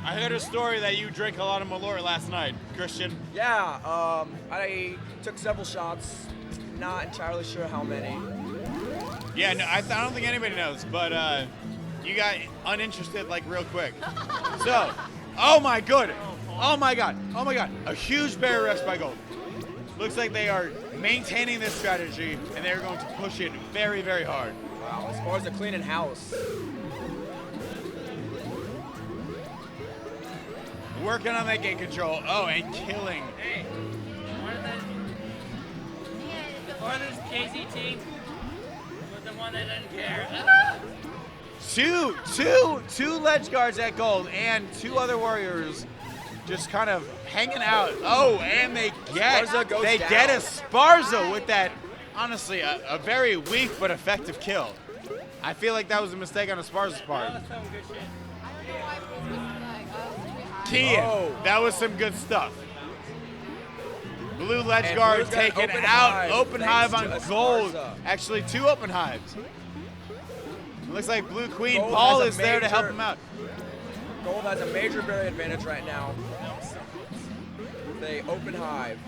I heard a story that you drank a lot of Malort last night, Christian. Yeah, I took several shots. Not entirely sure how many. Yeah, no, I don't think anybody knows, but you got uninterested like real quick. So, oh my god, a huge barrier rest by Gold. Looks like they are maintaining this strategy, and they're going to push it very, very hard. Wow, as far as the cleaning house. Working on that gate control. Oh, and killing. Hey, before this KCT was the one that didn't care. Two ledge guards at Gold, and two other warriors just kind of hanging out. Oh, and they get Esparza with that, honestly, a very weak but effective kill. I feel like that was a mistake on Esparza's part. That was some good shit. Kian, that was some good stuff. Blue ledge And guard Blue's got an taken open out. hive, Open thanks hive on to Gold. Esparza. Actually, two open hives. It looks like Blue Queen Gold Paul has a is there to help major- him out. Gold has a major barrier advantage right now. They open hive.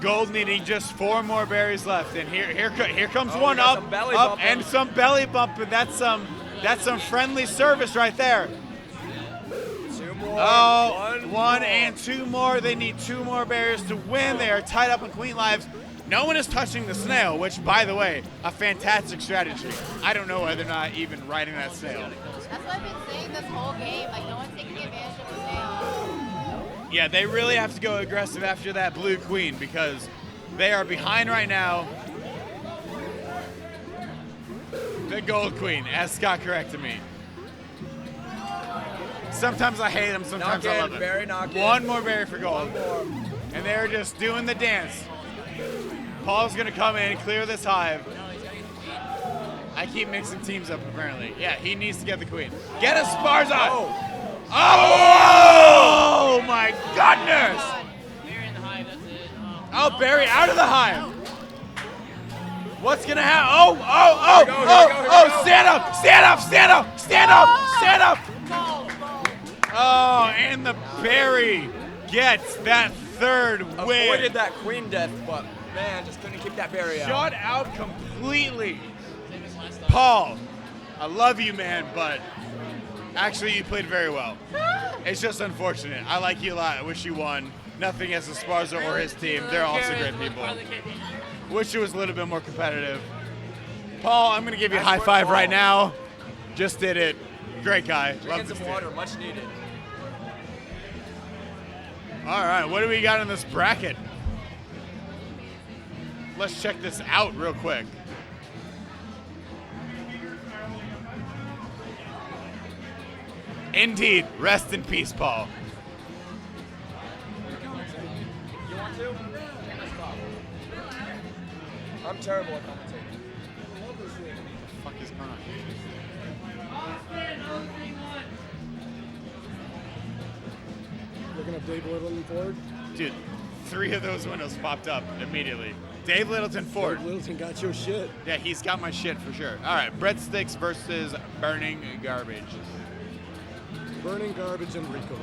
Gold needing just 4 more berries left, and here comes Oh, one we got up, some belly up, bumping. and some belly bumping. That's some friendly service right there. Two more. Oh, one more. and 2 more. They need 2 more berries to win. They are tied up in Queen lives. No one is touching the snail, which, by the way, a fantastic strategy. I don't know why they're not even riding that snail. That's what I've been saying this whole game. Like, no one's taking advantage of the snail. Yeah, they really have to go aggressive after that Blue Queen because they are behind right now. The Gold Queen, as Scott corrected me. Sometimes I hate them, sometimes I love them. Berry knock in. One more berry for Gold. One more. And they're just doing the dance. Paul's gonna come in and clear this hive. I keep mixing teams up apparently. Yeah, he needs to get the queen. Get Esparza! Oh my goodness! Barry in the hive, that's it. Oh, Barry out of the hive. What's gonna happen? Oh, stand up, stand up, stand up, stand up, stand up. Oh, and the Barry gets that third win. Avoided that queen death, but man, just couldn't keep that berry out. Shut out completely. Paul, I love you, man, but actually you played very well. It's just unfortunate. I like you a lot. I wish you won. Nothing against Esparza or his team. They're also great people. Wish it was a little bit more competitive. Paul, I'm going to give you a high five right now. Just did it. Great guy. Love Drinking this some dude. water, much needed. All right, what do we got in this bracket? Let's check this out real quick. Indeed, rest in peace, Paul. You want to? Let's go. I'm terrible at commentating. What the fuck is going on? Looking up Dave Littleton Ford. Dude, 3 of those windows popped up immediately. Dave Littleton Ford. Dave Littleton got your shit. Yeah, he's got my shit for sure. All right, breadsticks versus burning garbage. Burning garbage and Rico.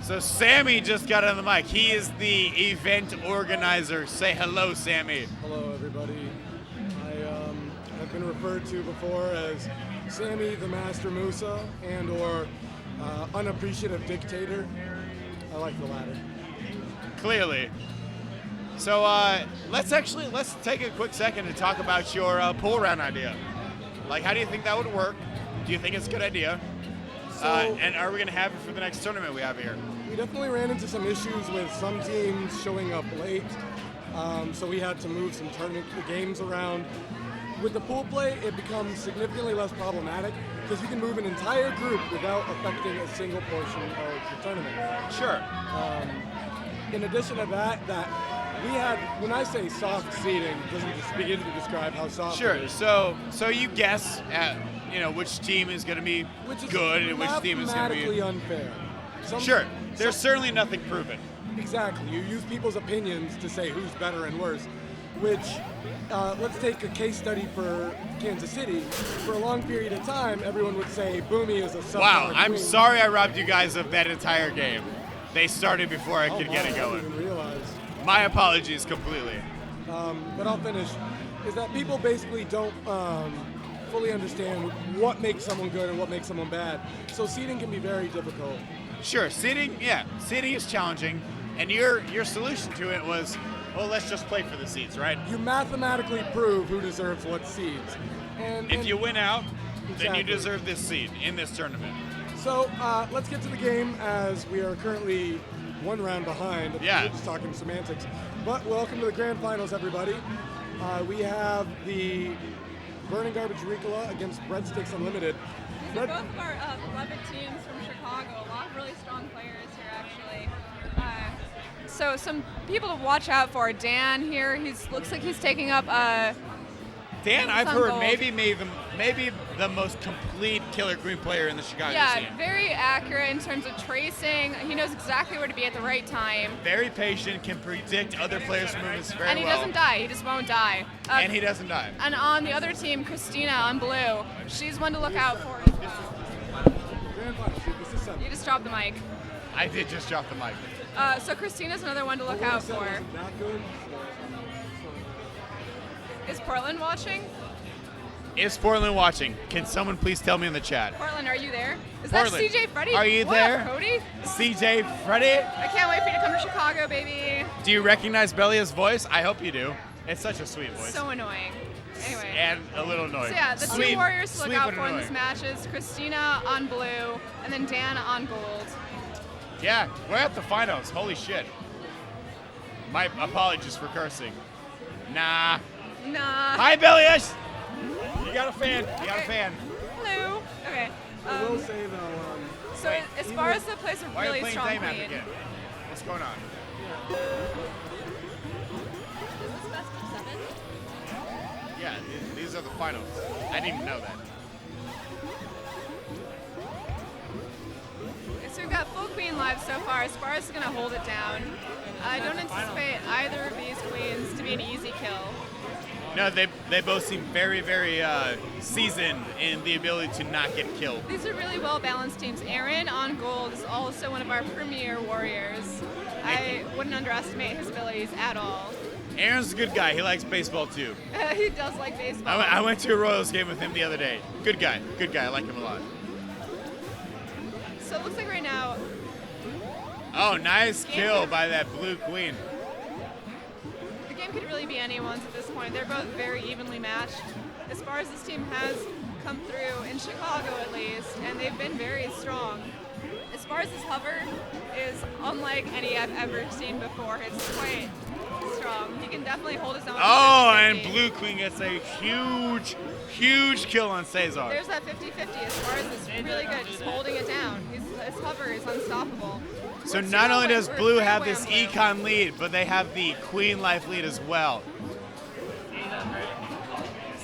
So Sammy just got on the mic. He is the event organizer. Say hello, Sammy. Hello, everybody. I've been referred to before as Sammy the Master Musa and/or unappreciative dictator. I like the latter. Clearly. So let's take a quick second to talk about your pool round idea. Like, how do you think that would work? Do you think it's a good idea? And are we going to have it for the next tournament we have here? We definitely ran into some issues with some teams showing up late, so we had to move some tournament games around. With the pool play, it becomes significantly less problematic because you can move an entire group without affecting a single portion of the tournament. Sure. In addition to that we had, when I say soft seating, it doesn't just begin to describe how soft Sure. it is. So you guess at which team is going to be Which is good and which team is going to mathematically be unfair. Sure. There's certainly nothing proven. Exactly. You use people's opinions to say who's better and worse. which, let's take a case study for Kansas City. For a long period of time, everyone would say Boomy is a subpar Wow, I'm queen. sorry I robbed you guys of that entire game. They started before I could get it I going. didn't even realize. My apologies completely. But I'll finish. Is that people basically don't fully understand what makes someone good and what makes someone bad. So seeding can be very difficult. Sure, seeding is challenging, and your solution to it was, well, let's just play for the seeds, right? You mathematically prove who deserves what seeds. If you win out, then you Exactly. deserve this seed in this tournament. So let's get to the game, as we are currently one round behind. Yeah. We're just talking semantics. But welcome to the grand finals, everybody. We have the Burning Garbage Ricola against Breadsticks Unlimited. These are both of our beloved teams from Chicago. A lot of really strong players here, actually. So some people to watch out for. Dan here, looks like he's taking up. Dan, I've on heard gold. maybe the most complete killer green player in the Chicago Yeah, scene. very accurate in terms of tracing. He knows exactly where to be at the right time. Very patient, can predict other players' movements very And he well. doesn't die. He just won't die. And he doesn't die. And on the other team, Christina on blue. She's one to look out for as well. Grand finals, this is seven. You just dropped the mic. I did just drop the mic. So Christina's another one to look out for. Not good. Is Portland watching? Is Portland watching? Can someone please tell me in the chat? Portland, are you there? Is Portland, that CJ Freddy? are you What there? up, Cody? CJ Freddie, I can't wait for you to come to Chicago, baby. do you recognize Belia's voice? I hope you do. It's such a sweet voice. So annoying. Anyway. And a little annoying. So yeah, the Sweet- two warriors to look sweet out but for in this annoying. match is Christina on blue, and then Dan on gold. Yeah, we're at the finals. Holy shit. My apologies for cursing. Nah. Nah. Hi, Belias! You got a fan. You got a fan. Hello. Okay. I will say though, So as far as the plays a Why are you really playing strong Daymap queen. again? What's going on? Is this best of 7? Yeah, these are the finals. I didn't even know that. So we've got full queen live so far. Asparas is going to hold it down. I don't anticipate either of these queens to be an easy kill. No, they both seem very, very seasoned in the ability to not get killed. These are really well-balanced teams. Aaron on gold is also one of our premier warriors. I wouldn't underestimate his abilities at all. Aaron's a good guy. He likes baseball too. He does like baseball. I went to a Royals game with him the other day. Good guy. Good guy. I like him a lot. So it looks like right now, Oh, nice kill by that blue queen. the game could really be anyone's at this point. They're both very evenly matched. As far as this team has come through, in Chicago at least, and they've been very strong. As far as his hover is unlike any I've ever seen before. It's quite strong. He can definitely hold his own. Oh, 50-50. and blue queen gets a huge, huge kill on Cesar. There's that 50-50 as far as it's really good, just holding it down. His hover is unstoppable. So We're not two only away- does we're blue three have away this on blue. econ lead, but they have the queen life lead as well.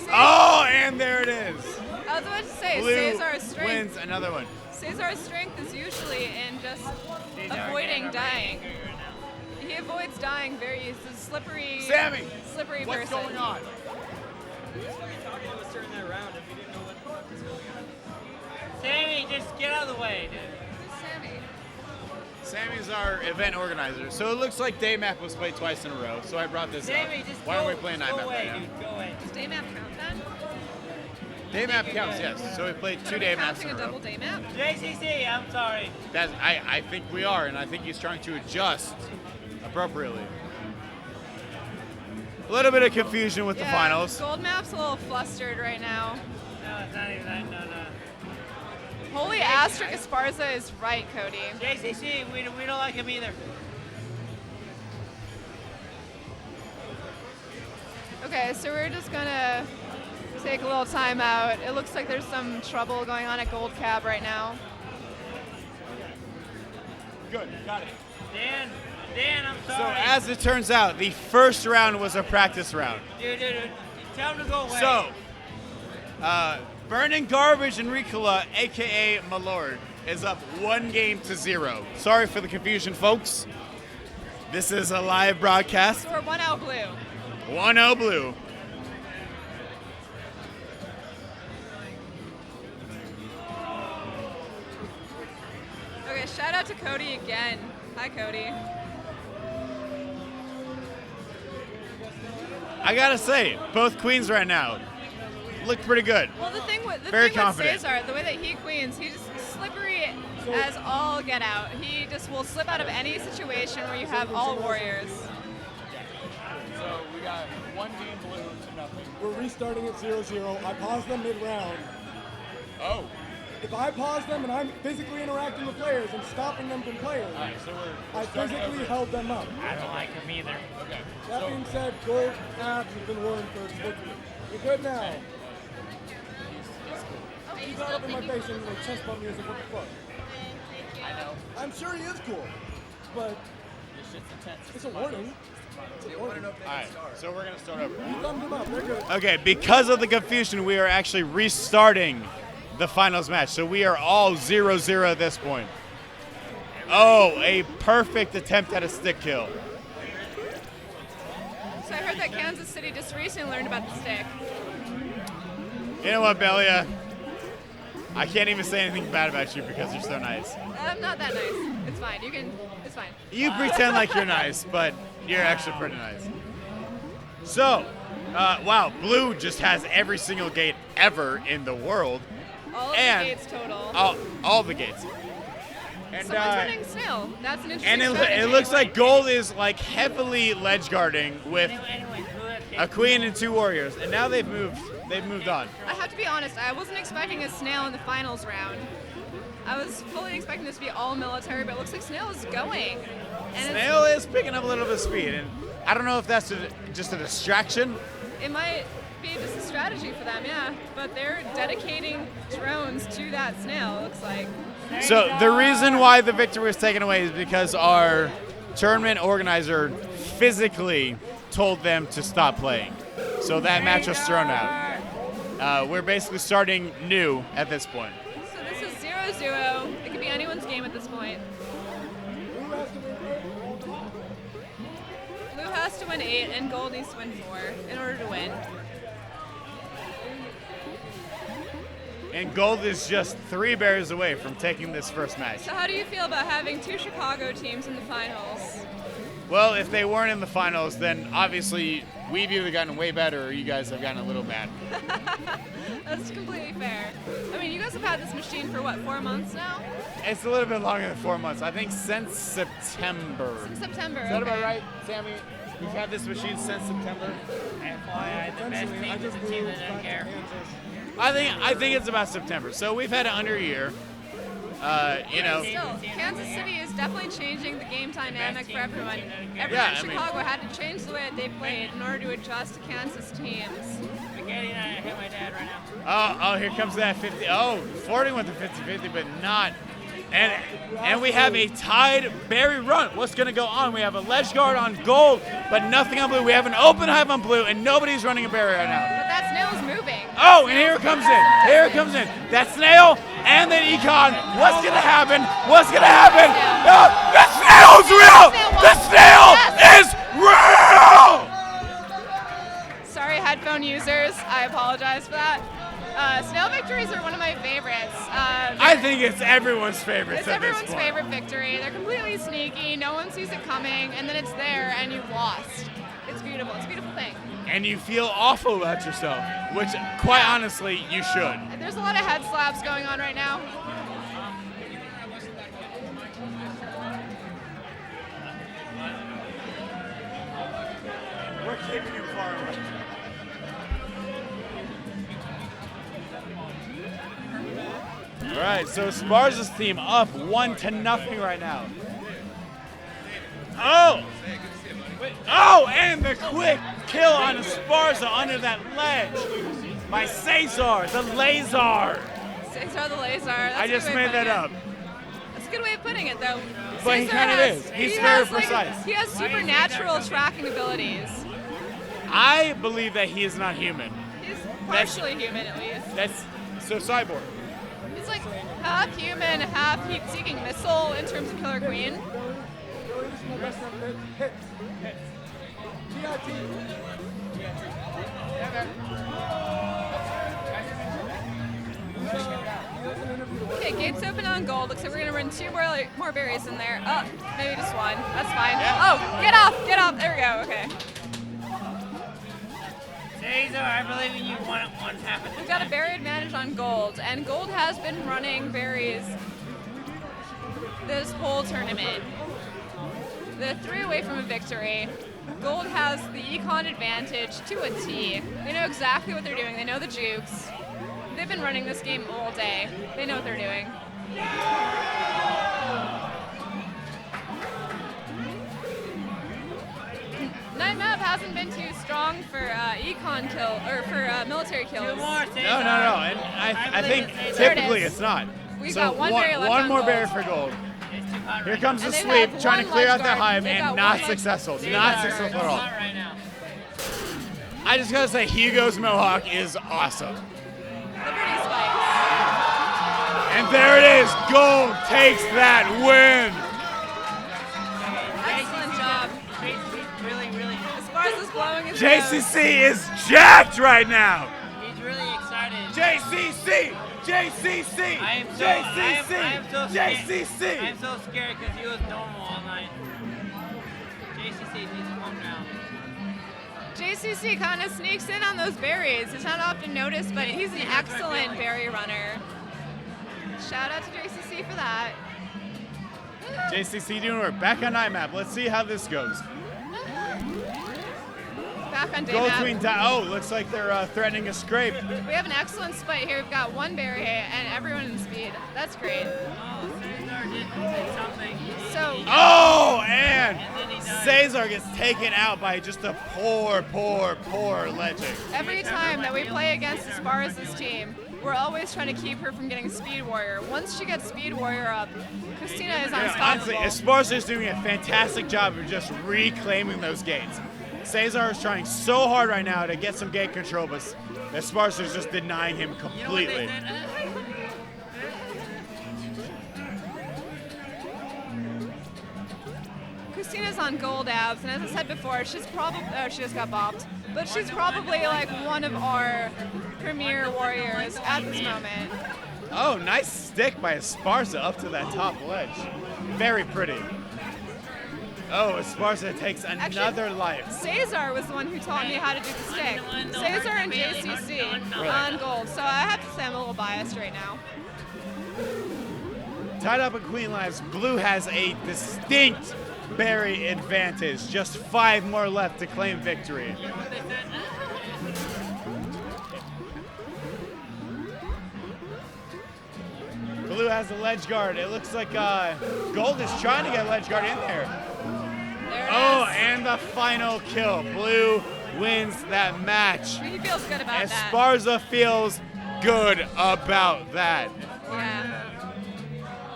Oh, and there it is. I was about to say, Blue Cesar's strength. wins another one. Cesar's strength is usually in just avoiding dying. He avoids dying very easily. He's a slippery, Sammy, slippery what's person. going on? Sammy, just get out of the way, dude. Who's Sammy? Sammy's our event organizer. So it looks like Daymap was played twice in a row, so I brought this Sammy, up. just Why go, aren't we playing just Daymap go away, right now? dude. Go away. Does Daymap count then? Daymap counts, yes. So we played two Are we Daymaps counting in a a row. double Daymap? JCC, I'm sorry. I think we are, and I think he's trying to adjust appropriately. A little bit of confusion with the finals. Gold map's a little flustered right now. No, it's not even that. No. Holy asterisk Esparza is right, Cody. JCC, we don't like him either. Okay, so we're just gonna take a little time out. It looks like there's some trouble going on at Gold Cab right now. Good, got it. Dan, I'm So sorry. as it turns out, the first round was a practice round. Dude, tell him to go away. So, Burning Garbage and Ricola, aka Malord, is up 1-0. Sorry for the confusion, folks. This is a live broadcast. So we're 1-0 blue. 1-0 blue. Okay, shout out to Cody again. Hi, Cody. I gotta say, both queens right now look pretty good. Well, the thing with Very confident. Cesar, the way that he queens, he's just slippery as all get out. He just will slip out of any situation where you have all warriors. So we got 1 game blue to nothing. We're restarting at 0-0. I paused them mid-round. Oh. If I pause them and I'm physically interacting with players and stopping them from playing, All right, so we're I starting physically over. held them up. I don't like him either. Okay. That So being said, gold abs have been worn for victory. You're good now. He got up in my face and like chest bump music. What the fuck? I know. I'm sure he is cool, but This shit's intense. it's a warning. It's a warning. All right, so we're gonna start over. You thumbed him up. They're good. Okay, because of the confusion, we are actually restarting the finals match. So we are all 0-0 at this point. Oh, a perfect attempt at a stick kill. So I heard that Kansas City just recently learned about the stick. You know what, Belia? I can't even say anything bad about you because you're so nice. I'm not that nice. It's fine. You can. It's fine. You pretend like you're nice, but you're actually pretty nice. So, wow, blue just has every single gate ever in the world. All of And- the gates total. All the gates. And, Someone's running snail. That's an interesting and it strategy. looks like gold is like heavily ledge guarding with Anyway, blue a queen and 2 warriors, and now they've moved on. I have to be honest. I wasn't expecting a snail in the finals round. I was fully expecting this to be all military, but it looks like snail is going. And Snail is picking up a little bit of speed, and I don't know if that's just a distraction. it might be just a strategy for them, yeah. But they're dedicating drones to that snail. It looks like. So the reason why the victory was taken away is because our tournament organizer physically told them to stop playing. So that match was thrown out. We're basically starting new at this point. So this is 0-0. It could be anyone's game at this point. Blue has to win 8, and gold needs to win 4 in order to win. And gold is just 3 bears away from taking this first match. So how do you feel about having 2 Chicago teams in the finals? Well, if they weren't in the finals, then obviously we've either gotten way better or you guys have gotten a little mad. That's completely fair. I mean, you guys have had this machine for what, 4 months now? It's a little bit longer than 4 months. I think since September. September. Is that okay. about right, Sammy? We've had this machine since September. FYI, the best team is the team that doesn't care. I think it's about September. So we've had it under a year. You know. Still, Kansas City is definitely changing the game dynamic for everyone. Everyone Yeah, in I mean- Chicago had to change the way that they played in order to adjust to Kansas teams. Spaghetti and I hit my dad right now. Oh, here comes that 50. Oh, flirting with the 50-50, but not. And we have a tied berry run. What's going to go on? We have a ledge guard on gold, but nothing on blue. We have an open hive on blue, and nobody's running a berry right now. But that snail is moving. Oh, and here it comes in. Here it comes in. That snail and then econ. What's going to happen? What's going to happen? Oh, the snail's real! The snail is real! Sorry, headphone users. I apologize for that. Snail victories are one of my favorites. I think it's everyone's favorite. It's everyone's favorite victory. They're completely sneaky. No one sees it coming, and then it's there, and you lost. It's beautiful. It's a beautiful thing. And you feel awful about yourself, which, quite honestly, you should. There's a lot of head slaps going on right now. We're keeping you far away. All right, so Sparza's team up 1-0 right now. Oh! Oh, and the quick kill on Sparza under that ledge by Cesar, the Lazar. Cesar the Lazar. That's I a just good way made of that putting up. it. That's a good way of putting it, though. But he Cesar kind of has- is. He's he very has, like, precise. he has supernatural tracking abilities. I believe that he is not human. He's partially human, at least. That's so cyborg. He's like half human, half heat-seeking missile in terms of Killer Queen. Hits. TIT. Okay, gates open on gold. Looks like we're gonna run 2 more berries in there. Oh, maybe just 1. That's fine. Yeah. Oh, get off, get off. There we go. Okay. Caesar, I believe in you. One happened. We've got a berry advantage on gold, and gold has been running berries this whole tournament. They're 3 away from a victory. Gold has the econ advantage to a T. They know exactly what they're doing. They know the jukes. They've been running this game all day. They know what they're doing. Night map hasn't been too strong for econ kill or for military kills. 2 more, Caesar. No, and I think believe in Caesar. There it typically is. it's not. We've So got 1 berry left one on more gold. berry for gold. It's too hot Here right comes the And they've sweep, had trying to one clear out ledge the guard. hive, They've and got not one ledge- successful. now. Not Caesar, successful at it's all. hot right now. I just gotta say, Hugo's Mohawk is awesome. Liberty spikes. And there it is. Gold takes that win. Excellent job. He's really, Esparza's blowing his nose. JCC is jacked right now. he's really excited. JCC, JCC, I am so, JCC, I am so scared. JCC. I am so scared because he was normal all night. JCC needs to calm down. JCC kind of sneaks in on those berries. It's not often noticed, but he's an excellent berry runner. Shout out to JCC for that. JCC doing work. Back on IMAP. Let's see how this goes. Back on day Gold map. Queen. Oh, looks like they're threatening a scrape. We have an excellent split here. We've got 1 berry and everyone in speed. That's great. Oh, Caesar did something. So Oh, and then he died. Cesar gets taken out by just a poor legend. every time that we play against Esparza's team, we're always trying to keep her from getting Speed Warrior. Once she gets Speed Warrior up, Christina is Honestly, unstoppable. Esparza is doing a fantastic job of just reclaiming those gates. Cesar is trying so hard right now to get some gate control, but Esparza is just denying him You know what they completely. said? Christina's on gold abs, and as I said before, she's probably she just got bopped, but she's probably like one of our premier warriors at this moment. Oh, nice stick by Esparza up to that top ledge. Very pretty. Oh, Esparza takes another life. Cesar was the one who taught me how to do the stick. Cesar and JCC on gold, so I have to say I'm a little biased right now. Tied up in Queen Lives, Blue has a distinct berry advantage. Just 5 more left to claim victory. You know what they said? Blue has a ledge guard. It looks like Gold is trying to get a ledge guard in there. There it Oh, is. and the final kill. Blue wins that match. He feels good about that. Esparza feels good about that. Yeah.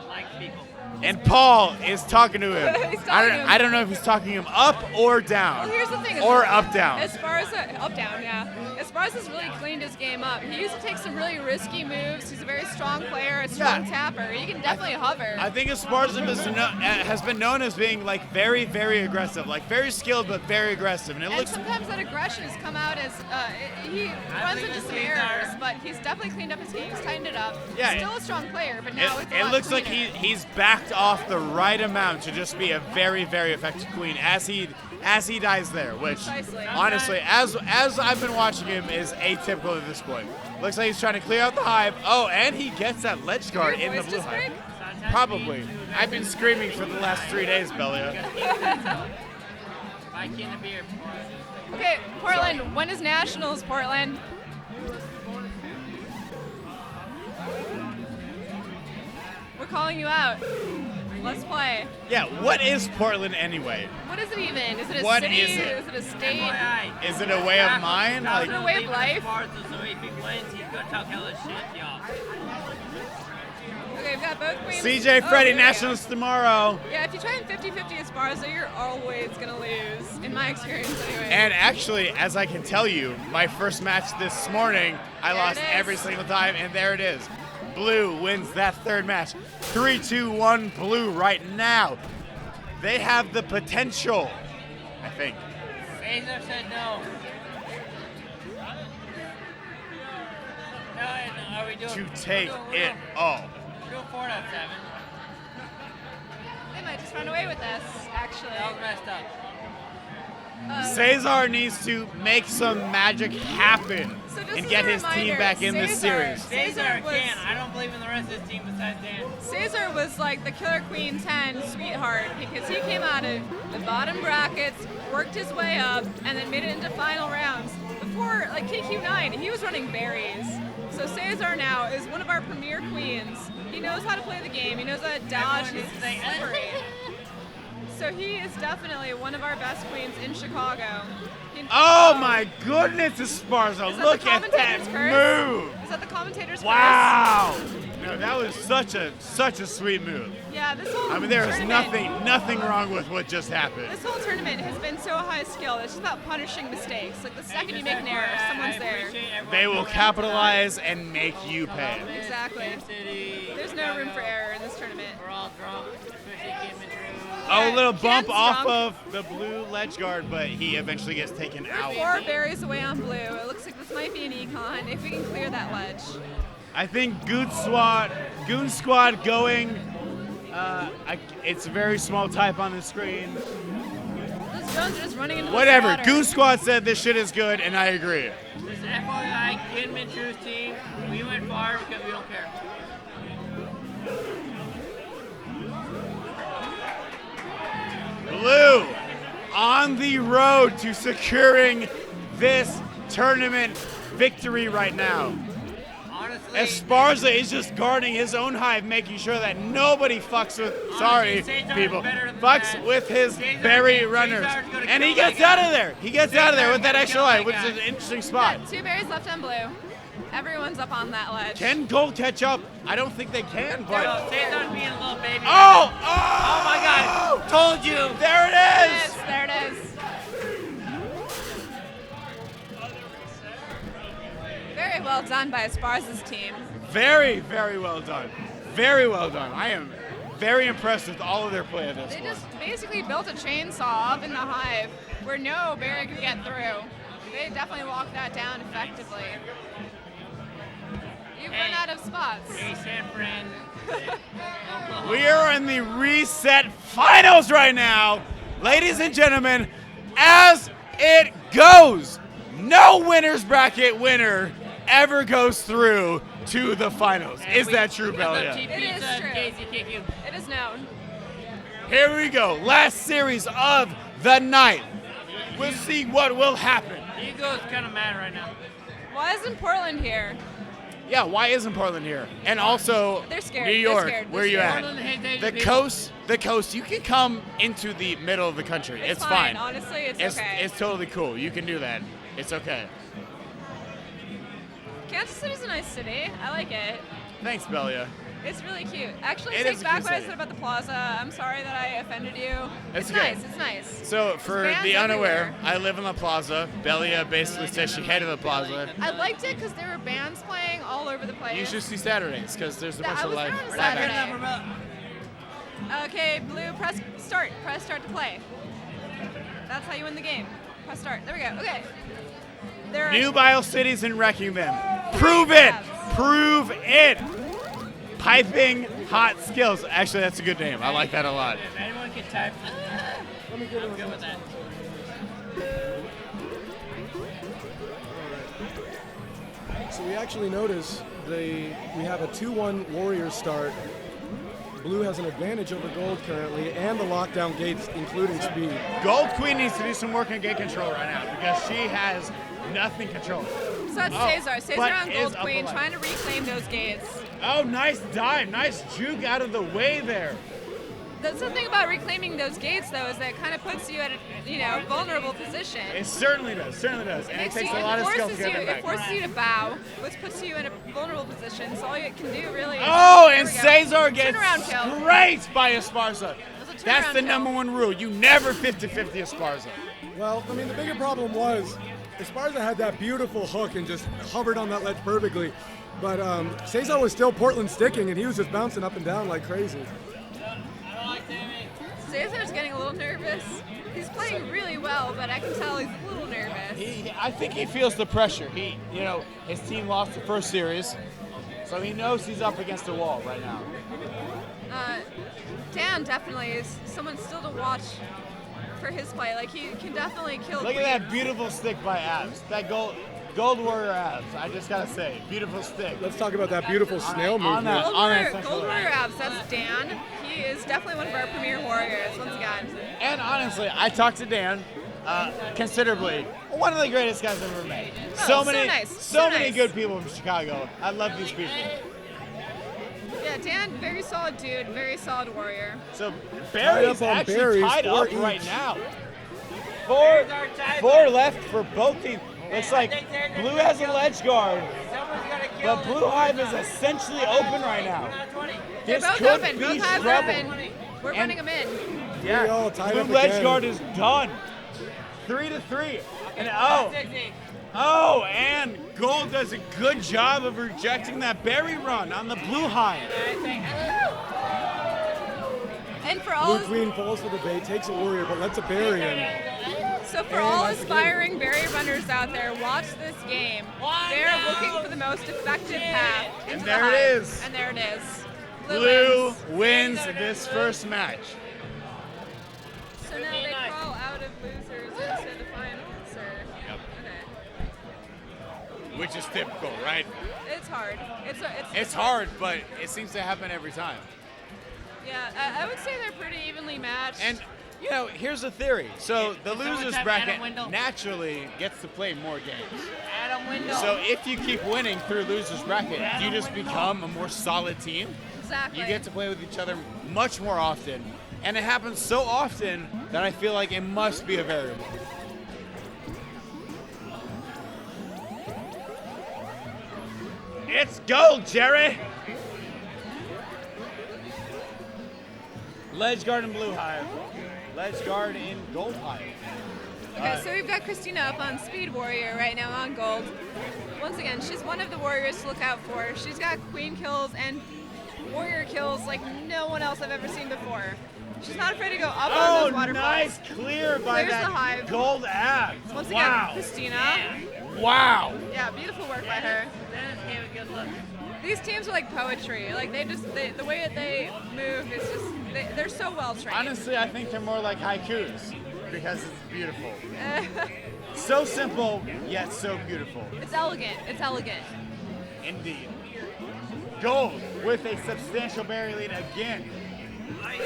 Like people. And Paul is talking to him. He's talking to him. I don't know if he's talking him up or down. Well, here's the thing. Or up down. Esparza, up down, yeah. Esparza's really cleaned his game up. He used to take some really risky moves. He's a very strong player, a strong tapper. He can definitely hover. I think Esparza has been known as being like very, very aggressive, like very skilled but very aggressive, and it And looks. sometimes that aggression has come out as he runs into some errors, but he's definitely cleaned up his game. He's tightened it up. Yeah, He's still a strong player, but now it's a It lot looks like cleaner. he's backed off the right amount to just be a very, very effective queen as he dies there, which Precisely. honestly, as I've been watching him, is atypical at this point. Looks like he's trying to clear out the hive. Oh, and he gets that ledge guard Your in the voice blue just hive. break? Probably. I've been screaming for the last 3 days, Belia. Mike in the beer. Okay, Portland, when is Nationals, Portland? We're calling you out. Let's play. Yeah, what is Portland anyway? What is it even? Is it a What city? is it? Is it a state? FYI. Is it a way of mind? Is it a way of life? So if he wins, he's gonna talk hella shit, y'all. Okay, we've got both queens. CJ Oh, Freddy here we go. Nationals tomorrow. Yeah, if you try and 50-50 Esparza, you're always gonna lose, in my experience anyway. And actually, as I can tell you, my first match this morning, I There lost it is. every single time, and there it is. Blue wins that third match. 3-2-1 Blue right now. They have the potential, I think. Caesar said no. No, are we doing? to take it all. We're doing 4 out of 7. They might just run away with this, actually. That was messed up. Cesar needs to make some magic happen So just and as get a his team reminder, back in this Cesar- series. Cesar was- can't. I don't believe in the rest of this team besides Dan. Caesar was like the Killer Queen 10 sweetheart because he came out of the bottom brackets, worked his way up, and then made it into final rounds. Before like KQ9, he was running berries. So Cesar now is one of our premier queens. He knows how to play the game. He knows how to dodge his slippery. So he is definitely one of our best queens in Chicago. Oh my goodness, Esparza, Is that look the at that commentator's curse? move. Is that the commentator's Wow. No, that was such a sweet move. curse? Yeah, this whole I mean, there is tournament- nothing wrong with what just happened. This whole tournament has been so high skill. It's just about punishing mistakes. Like the second you make an error, someone's there. They will capitalize and make you pay. Exactly. City, There's no room for error in this tournament. We're all drunk, especially Kim and Drew. Oh, a little bump Ken's off drunk. of the blue ledge guard, but he eventually gets taken out. 4 berries away on blue. It looks like this might be an econ if we can clear that ledge. I think Goon Squad going. It's a very small type on the screen. Those drones are just running into the Whatever. water. Goon Squad said this shit is good, and I agree. This is FYI, Kim and Drew's team. We went far because we don't care. Blue on the road to securing this tournament victory right now. Honestly, Esparza is just guarding his own hive, making sure that nobody fucks with, sorry Cesar's people, better than fucks that. with his Cesar- berry Cesar's runners. gonna And kill he gets that out guy. of there. He gets out of there with that Cesar's extra gonna life, kill which that is an guy. interesting spot. 2 berries left on blue. Everyone's up on that ledge. Can gold catch up? I don't think they can, but. No, Cesar's being a little baby. Oh! Oh my God! Told you. There it is! There it is. Very well done by Esparza's team. Very, very well done. Very well done. I am very impressed with all of their play of this They one. just basically built a chainsaw up in the hive where no berry could get through. They definitely walked that down effectively. You've run out of spots. Hey, San Fran. We are in the reset finals right now. Ladies and gentlemen, as it goes, no winner's bracket winner ever goes through to the finals. Is that true, Belia? It is true. KCKQ. It is known. Here we go. Last series of the night. We'll see what will happen. Ego's kind of mad right now. Why isn't Portland here? Yeah, why isn't Portland here? And also They're scared. New They're York, scared. where They're you scared. at? Portland hates Asian The people. coast, you can come into the middle of the country. It's fine. Honestly, it's okay. It's totally cool. You can do that. It's okay. Kansas City's a nice city. I like it. Thanks, Belia. It's really cute. Actually, It take is a back cute what I city. said about the plaza. I'm sorry that I offended you. It's It's okay. nice. It's nice. So for Fans the unaware, everywhere. I live in La Plaza. Belia basically says she hated La Plaza. I liked it because there were bands playing all over the place. You should see Saturdays because there's a bunch I of was live. there on live Saturday. acts. Okay, blue, press start. Press start to play. That's how you win the game. Press start. There we go. Okay. There are New Bio Cities and wrecking them. Prove it. Prove it. Piping hot skills. Actually, that's a good name. I like that a lot. If anyone can type, I'm good with that. So we actually notice we have a 2-1 Warriors start. Blue has an advantage over Gold currently, and the lockdown gates, including speed. Gold Queen needs to do some work on gate control right now because she has nothing controlled. So that's Oh, Cesar. Cesar but on is Gold up Queen alive. trying to reclaim those gates. Oh, nice dive. Nice juke out of the way there. The thing about reclaiming those gates, though, is that it kind of puts you at a vulnerable position. It certainly does. Certainly does. And it Makes takes you- a lot of skill to forces get you- it It back. forces you to bow, which puts you in a vulnerable position. So all you can do really is... Oh, There and we go. Cesar gets Turnaround kill. scraped by Esparza. was a That's turnaround the kill. number one rule. You never 50-50 Esparza. Well, I mean, the bigger problem was Esparza had that beautiful hook and just hovered on that ledge perfectly. But Cesar was still Portland sticking, and he was just bouncing up and down like crazy. Cesar's getting a little nervous. He's playing really well, but I can tell he's a little nervous. I think he feels the pressure. His team lost the first series, so he knows he's up against the wall right now. Dan definitely is someone still to watch for his play. Like, he can definitely kill. Look at that beautiful stick by Abs. That gold warrior Abs. I just gotta say, beautiful stick. Let's talk about that beautiful snail movement. Gold warrior Abs. That's Dan. He is definitely one of our premier warriors once again. And honestly, I talked to Dan considerably. One of the greatest guys I've ever met. So nice. So many good people from Chicago. I love these people. Yeah, Dan, very solid dude, very solid warrior. So Barry's actually tied up each. right now. Four left for both teams. Looks like Blue has a ledge guard, but Blue Hive is essentially open right now. They're This both could open. be Both hives trouble. open. We're running them in. Yeah, Blue ledge guard is done. 3-3. And and Gold does a good job of rejecting that berry run on the Blue Hive. And for all Blue Queen falls for the bait, takes a warrior, but lets a berry in. So for all aspiring berry runners out there, watch this game. They're looking for the most effective path into And the there it hive. is. And there it is. Blue wins this first match. So now they crawl out of losers into the finals, or? Yep. Okay. Which is typical, right? It's hard. It's hard, but it seems to happen every time. Yeah, I would say they're pretty evenly matched. And, here's the theory. So the losers bracket naturally gets to play more games. So if you keep winning through losers bracket, you just become a more solid team. Exactly. You get to play with each other much more often. And it happens so often that I feel like it must be a variable. It's gold, Jerry! Ledge guard in Blue Hive. Ledge guard in Gold Hive. Okay, so we've got Christina up on Speed Warrior right now on Gold. Once again, she's one of the warriors to look out for. She's got queen kills and warrior kills like no one else I've ever seen before. She's not afraid to go up on those waterfalls. Nice clear by Clears that the hive. Gold Abs. Once again, Christina. Wow. Yeah, beautiful work by her. These teams are like poetry. Like the way that they move is just, they're so well trained. Honestly, I think they're more like haikus because it's beautiful. So simple, yet so beautiful. It's elegant. It's elegant. Indeed. Gold with a substantial berry lead again.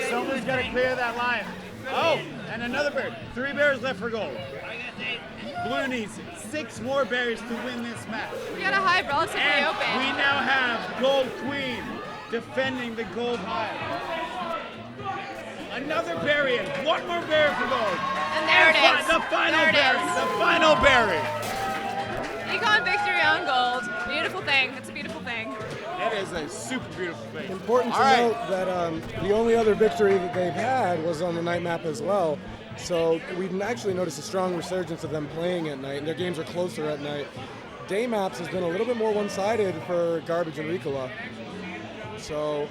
Someone's got to clear that line. Oh, and another berry. 3 berries left for Gold. Blue needs 6 more berries to win this match. We got a hive relatively And open. we now have Gold Queen defending the Gold Hive. Another berry in. 1 more berry for Gold. And there it is. The final There it berry. is. The final berry. Econ victory on Gold. Beautiful thing. It's a beautiful thing. It is a super beautiful thing. Important to All right. note that the only other victory that they've had was on the night map as well. So we've actually noticed a strong resurgence of them playing at night, and their games are closer at night. Day maps has been a little bit more one-sided for Garbage and Ricola. So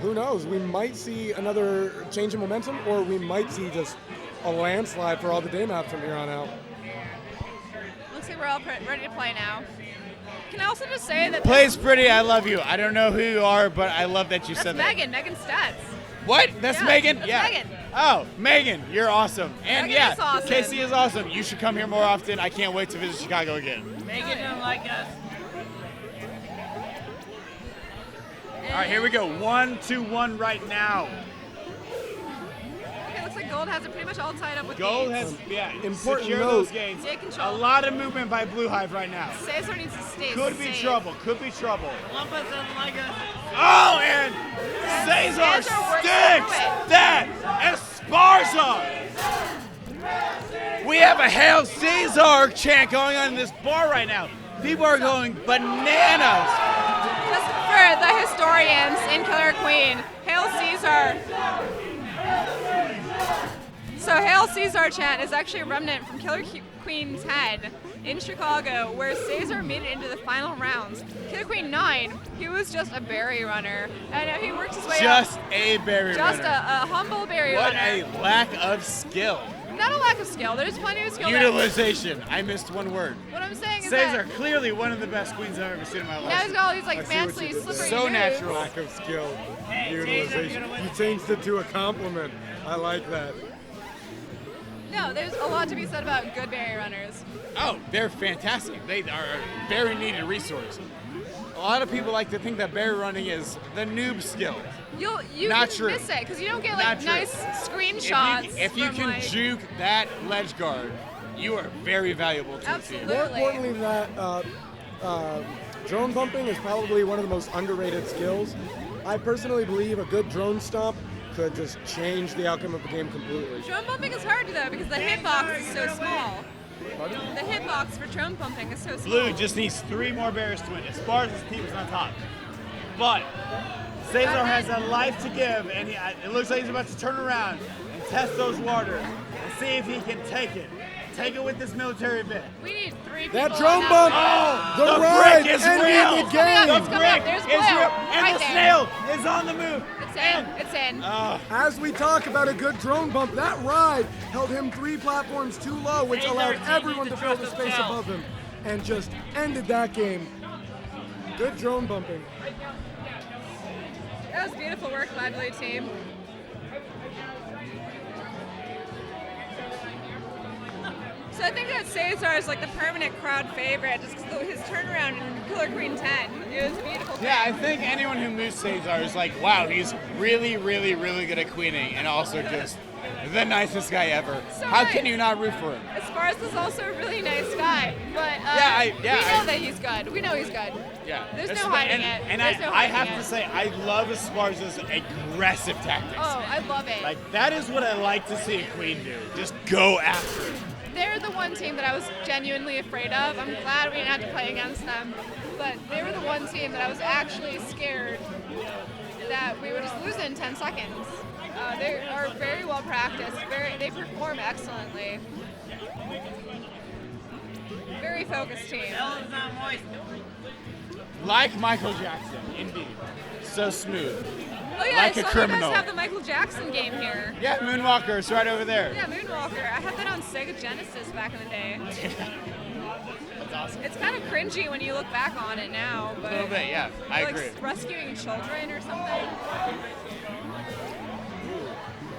who knows? We might see another change in momentum, or we might see just a landslide for all the day maps from here on out. Looks like we're all ready to play now. Can I also just say that Plays pretty. I love you. I don't know who you are, but I love that you that's said that. Megan Stats. What? That's Yeah, Megan? that's Yeah. Megan. Oh, Megan, you're awesome. And Megan yeah, is awesome. Casey is awesome. You should come here more often. I can't wait to visit Chicago again. Megan don't like us. All right, here we go. 1-2-1 right now. Okay, looks like Gold has it pretty much all tied up with Gold gates. has, Important secure note. those gains. Take control. A lot of movement by Blue Hive right now. Caesar needs to stay Could be safe. trouble. Could be trouble. Olympus doesn't like us. Oh, and Caesar Caesar works sticks through it. that Esparza. We have a Hail Caesar chant going on in this bar right now. People are going bananas. Just for the historians in Killer Queen, Hail Caesar. So Hail Caesar chant is actually a remnant from Killer Queen 10 in Chicago, where Caesar made it into the final rounds. Killer Queen 9, he was just a berry runner, and he worked his way up. Just a berry Just runner. a humble berry What runner. a lack of skill. not a lack of skill. There's plenty of skill there. Utilization. I missed one word. What I'm saying is Caesar, that clearly one of the best queens I've ever seen in my life. now he's got all these I like see what fancy you did there. slippery So moves. natural. Lack of skill, Hey, utilization. Jason, You changed it to a compliment. I like that. No, there's a lot to be said about good berry runners. Oh, they're fantastic. They are a very needed resource. A lot of people like to think that berry running is the noob skill. You Not can true. miss it because you don't get Not like true. nice screenshots. If you from, can like, juke that ledge guard, you are very valuable to the team. Absolutely. More importantly than that, drone bumping is probably one of the most underrated skills. I personally believe a good drone stomp could just change the outcome of the game completely. Drone bumping is hard though because the hitbox is so small. Pardon? The hitbox for drone bumping is so small. Blue just needs 3 more bears to win. As far as his team is on top. But Caesar has a life to give, and it looks like he's about to turn around and test those waters and see if he can take it. Take it with this military bit. We need 3 people. That on drone that bump! play. The The ride brick is ended real! the It's game! coming up. There's blue. And Right the there. snail is on the move. It's in. It's in. As we talk about a good drone bump, that ride held him 3 platforms too low, which Caesar, allowed you everyone need to to fill the trust space yourself. above him and just ended that game. Good drone bumping. That was beautiful work by blue team. So I think that Caesar is like the permanent crowd favorite just because his turnaround in Killer Queen 10. It was a beautiful thing. Yeah, I think anyone who moves Caesar is like, wow, he's really, really, really good at queening and also just the nicest guy ever. So How nice. can you not root for him? Esparza's is also a really nice guy, but we know that he's good. We know he's good. Yeah. There's That's no the- hiding and, it. And There's no I hiding have it. to say, I love Esparza's aggressive tactics. Oh, I love it. Like, that is what I like to see a queen do. Just go after it. They're the one team that I was genuinely afraid of. I'm glad we didn't have to play against them, but they were the one team that I was actually scared that we would just lose it in 10 seconds. They are very well practiced. They perform excellently. Very focused team. Ellen's not moist. Like Michael Jackson, indeed. So smooth. Oh yeah, Like I a saw you criminal. guys have the Michael Jackson game here. Yeah, Moonwalker is right over there. Yeah, Moonwalker. I had that on Sega Genesis back in the day. That's awesome. It's kind of cringy when you look back on it now, but A little bit, yeah. I like agree. rescuing children or something.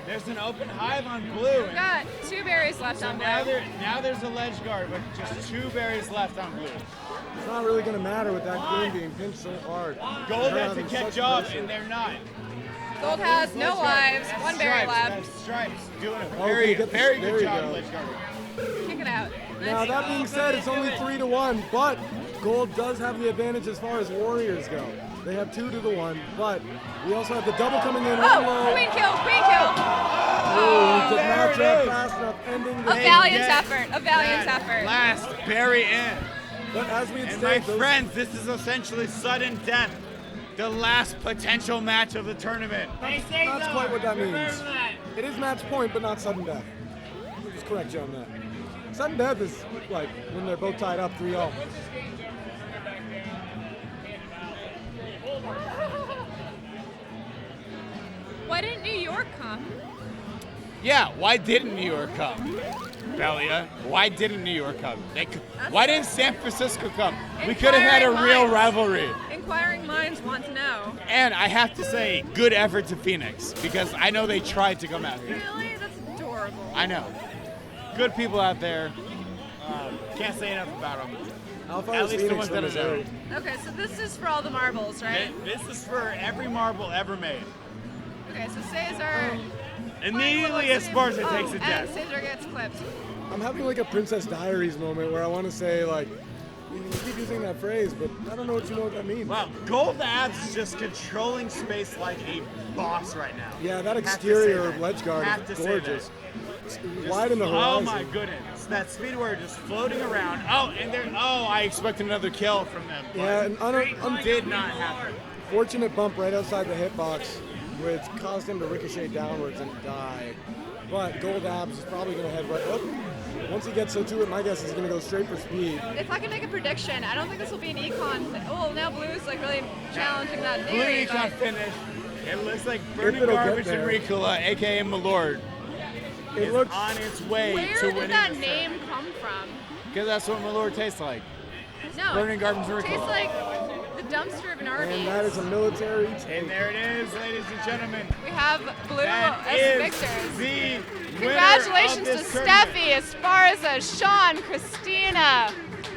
There's an open hive on blue. We got 2 berries left on blue. Now there's a ledge guard with just 2 berries left on blue. It's not really going to matter with that queen being pinched so hard. Gold They're has to having catch such up, pressure. and they're not. Gold has no lives, 1 berry Stripes, left. that's Stripes doing a Okay, very, get the- very there good you job, go. ledge guard. Kick it out. Now that being said, it's only 3-1, but Gold does have the advantage as far as Warriors go. They have 2-1, but we also have the double coming in. one Oh, low. queen kill, queen kill. Oh, he did there not it trap is. fast enough, ending the A They valiant get effort, a valiant that effort. Last berry in. But as we had And my stated, those- friends, this is essentially sudden death. The last potential match of the tournament. Hey, that's quite what that means. Remember that. It is match point, but not sudden death. Just correct you on that. Sudden death is like when they're both tied up 3-0. Why didn't New York come? Yeah, why didn't New York come? Belia, why didn't New York come? Why didn't San Francisco come? We could have had a Inquiring real minds. rivalry. Inquiring minds want to know. And I have to say, good effort to Phoenix, because I know they tried to come out here. Really? That's adorable. I know. Good people out there. Can't say enough about them. How far At is least the Phoenix ones from that are Missouri? there. Okay, so this is for all the marbles, right? This is for every marble ever made. Okay, so Caesar. Immediately Esparza takes a and death. Caesar gets clipped. I'm having like a Princess Diaries moment where I want to say like, you keep using that phrase, but I don't know what you know what that means. Wow, Gold Abs is just controlling space like a boss right now. Yeah, that Have to say exterior that. ledge guard Have is to say gorgeous. that. Wide in the horizon. Oh my goodness, that speed warrior just floating around. Oh, and there. Oh, I expected another kill from them. But Yeah, an did not happen. unfortunate bump right outside the hitbox, which caused him to ricochet downwards and die. But Gold Abs is probably going to head right up. Once he gets to it, my guess is he's going to go straight for speed. If I can make a prediction, I don't think this will be an econ. Oh, now Blue's like really challenging that Blue theory. econ but- finish. It looks like burning it'll get garbage in there. Ricola, aka Malord. It is looks- on its way Where to did winning that this name come from? Because that's what Malort tastes like. No, Burning Garbage it Miracle. tastes like the dumpster of an Arby's. And that is a military And take. there it is, ladies and gentlemen. We have blue That as is victors. the Congratulations winner of to this tournament. Steffi, Esparza, Sean, Christina,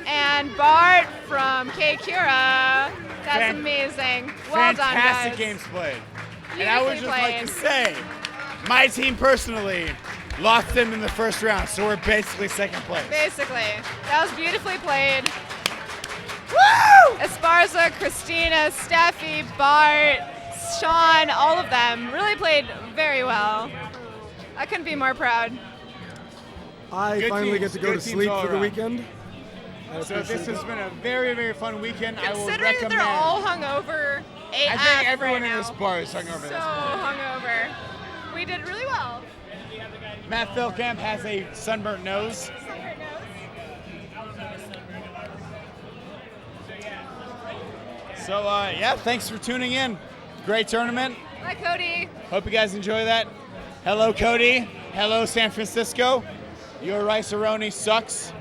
and Bart from KCKQ1. That's amazing. Well done, Fantastic guys. games played. And I would just like to Beautifully say, my team personally lost them in the first round, so we're basically second place. Basically. That was beautifully played. Woo! Esparza, Christina, Steffi, Bart, Sean, all of them really played very well. I couldn't be more proud. I Good finally teams, get to go good to teams sleep all for the around. weekend. I So appreciate this has it. been a very, very fun weekend. I will Considering that recommend. they're all hungover AF I think everyone right in now. this bar is hungover So this morning. hungover. We did really well. Matt Philkamp has a sunburnt nose. So, yeah, thanks for tuning in. Great tournament. Bye, Cody. Hope you guys enjoy that. Hello, Cody. Hello, San Francisco. Your rice-a-roni sucks,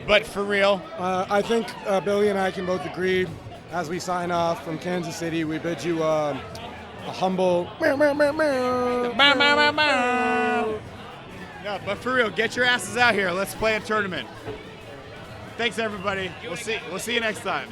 but for real. I think Billy and I can both agree, as we sign off from Kansas City, we bid you a humble. No, but for real, get your asses out here. Let's play a tournament. Thanks, everybody. We'll see you next time.